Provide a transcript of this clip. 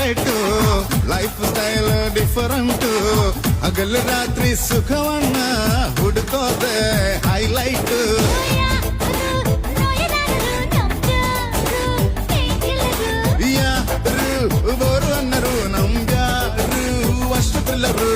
highlight life style different ಹಗಲ್ ರಾತ್ರಿ ಸುಖವನ್ನ ಹುಡುಕೋದೆ highlight ಯಾರು bore ಅನ್ನರು ನಮ್ಗ್ಯಾರು ಅಷ್ಟು ಥ್ರಿಲ್ಲರು